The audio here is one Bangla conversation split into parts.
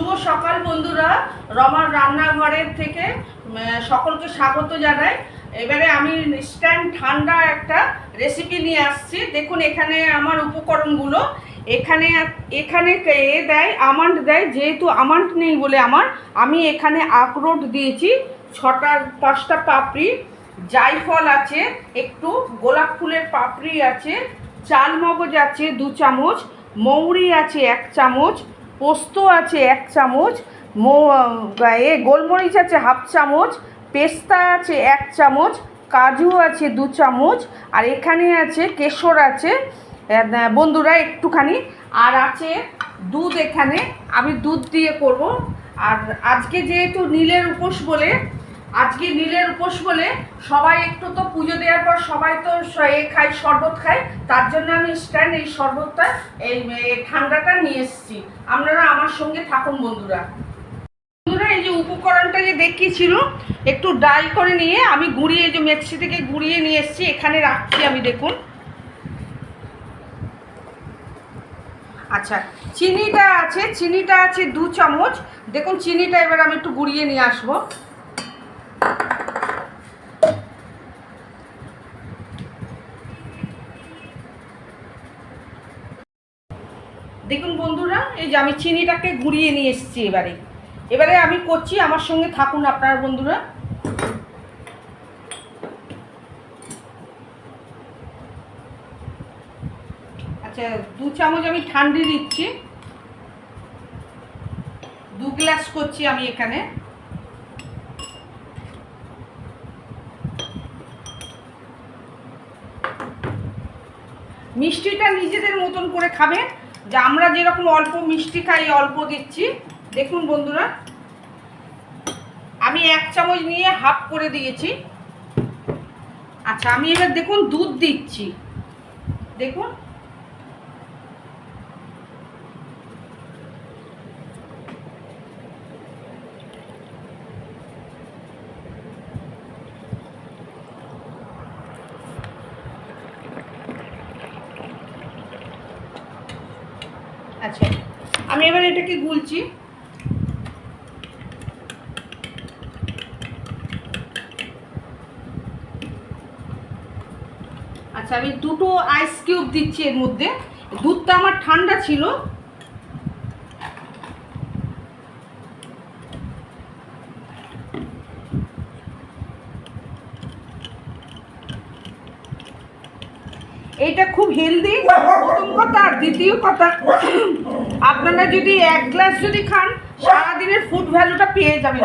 শুভ সকাল বন্ধুরা, রমার রান্নাঘরের থেকে সকলকে স্বাগত জানাই। এবারে আমি ইনস্ট্যান্ট ঠান্ডা একটা রেসিপি নিয়ে আসছি। দেখুন এখানে আমার উপকরণগুলো। এখানে এখানে দেয় আমন্ড দেয়, যেহেতু আমন্ড নেই বলে আমি এখানে আখরোট দিয়েছি 5টা পাপড়ি, জায়ফল আছে একটু, গোলাপ ফুলের পাপড়ি আছে, চাল মগজ আছে 2 চামচ, মৌরি আছে 1 চামচ, পোস্ত আছে 1 চামচ, গোলমরিচ আছে 1/2 চামচ, পেস্তা আছে 1 চামচ, কাজু আছে 2 চামচ, আর এখানে আছে কেশর আছে বন্ধুরা একটুখানি, আর আছে দুধ। এখানে আমি দুধ দিয়ে করব। আর আজকে যেহেতু নীলের উপোস বলে সবাই একটু তো পুজো দেওয়ার পর সবাই তো খায়, শরবত খায়। তার জন্য আমি ইনস্ট্যান্ট এই শরবতটা এই ঠান্ডাটা নিয়ে এসেছি। আপনারা আমার সঙ্গে থাকুন বন্ধুরা। এই যে উপকরণটা যে দেখিয়েছিল একটু ডাই করে নিয়ে আমি গুঁড়িয়ে, যে মিক্সি থেকে গুঁড়িয়ে নিয়ে এসেছি, এখানে রাখছি আমি। দেখুন, আচ্ছা, চিনিটা আছে 2 চামচ। দেখুন চিনিটা এবার আমি একটু গুঁড়িয়ে নিয়ে আসবো। দেখুন বন্ধুরা, এই যে আমি চিনিটাকে গুঁড়িয়ে নিয়ে এসেছি। এবারে আমি করছি, আমার সঙ্গে থাকুন আপনারা বন্ধুরা। আচ্ছা, 2 চামচ আমি ঠান্ডা দিচ্ছি, 2 গ্লাস করছি আমি এখানে। মিষ্টিটা নিজেদের মতন করে খাবে, যে আমরা যেরকম অল্প মিষ্টি খাই অল্প দিচ্ছি। দেখুন বন্ধুরা, আমি 1 চামচ নিয়ে হাফ করে দিয়েছি। আচ্ছা, আমি এবার দেখুন দুধ দিচ্ছি। দেখুন, আচ্ছা আমি এবার এটাকে গুলছি। আচ্ছা, আমি 2টো আইস কিউব দিচ্ছি এর মধ্যে। দুধটা আমার ঠান্ডা ছিল। এইটা খুব হেলদি, প্রথম কথা। আর দ্বিতীয় কথা, আপনারা যদি 1 গ্লাস যদি খান সারাদিনের ফুড ভ্যালুটা পেয়ে যাবেন।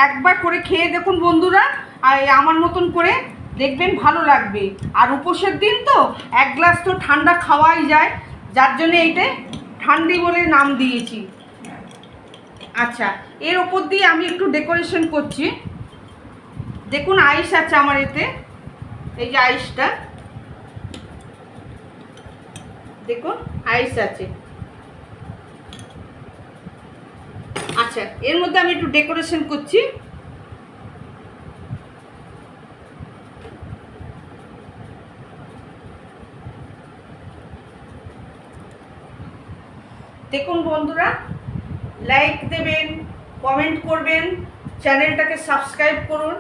একবার করে খেয়ে দেখুন বন্ধুরা, আর আমার মতন করে দেখবেন, ভালো লাগবে। আর উপোসের দিন তো 1 গ্লাস তো ঠান্ডা খাওয়াই যায়, যার জন্য এইটা ঠান্ডি বলে নাম দিয়েছি। আচ্ছা, এর ওপর দিয়ে আমি একটু ডেকোরেশন করছি। দেখুন আইস আছে আমার এতে, এই যে আইসটা দেখুন, আইস আছে। আচ্ছা, এর মধ্যে আমি একটু ডেকোরেশন করছি। দেখুন বন্ধুরা, লাইক দেবেন, কমেন্ট করবেন, চ্যানেলটাকে সাবস্ক্রাইব করুন।